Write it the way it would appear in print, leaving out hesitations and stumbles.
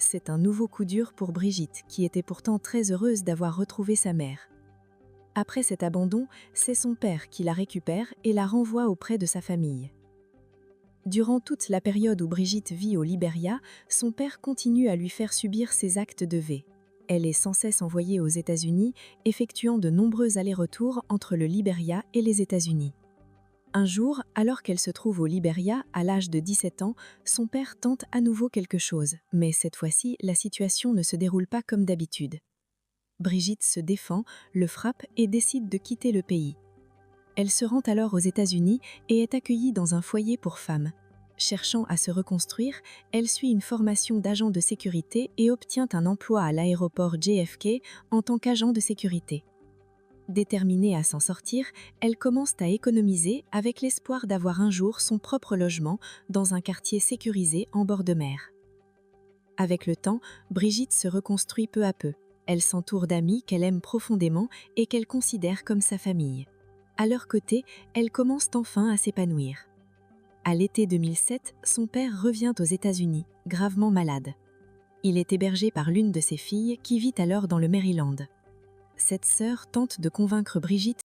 c'est un nouveau coup dur pour Brigitte, qui était pourtant très heureuse d'avoir retrouvé sa mère. Après cet abandon, c'est son père qui la récupère et la renvoie auprès de sa famille. Durant toute la période où Brigitte vit au Liberia, son père continue à lui faire subir ses actes de V. Elle est sans cesse envoyée aux États-Unis, effectuant de nombreux allers-retours entre le Liberia et les États-Unis. Un jour, alors qu'elle se trouve au Liberia, à l'âge de 17 ans, son père tente à nouveau quelque chose, mais cette fois-ci, la situation ne se déroule pas comme d'habitude. Brigitte se défend, le frappe et décide de quitter le pays. Elle se rend alors aux États-Unis et est accueillie dans un foyer pour femmes. Cherchant à se reconstruire, elle suit une formation d'agent de sécurité et obtient un emploi à l'aéroport JFK en tant qu'agent de sécurité. Déterminée à s'en sortir, elle commence à économiser avec l'espoir d'avoir un jour son propre logement dans un quartier sécurisé en bord de mer. Avec le temps, Brigitte se reconstruit peu à peu. Elle s'entoure d'amis qu'elle aime profondément et qu'elle considère comme sa famille. À leur côté, elle commence enfin à s'épanouir. À l'été 2007, son père revient aux États-Unis, gravement malade. Il est hébergé par l'une de ses filles qui vit alors dans le Maryland. Cette sœur tente de convaincre Brigitte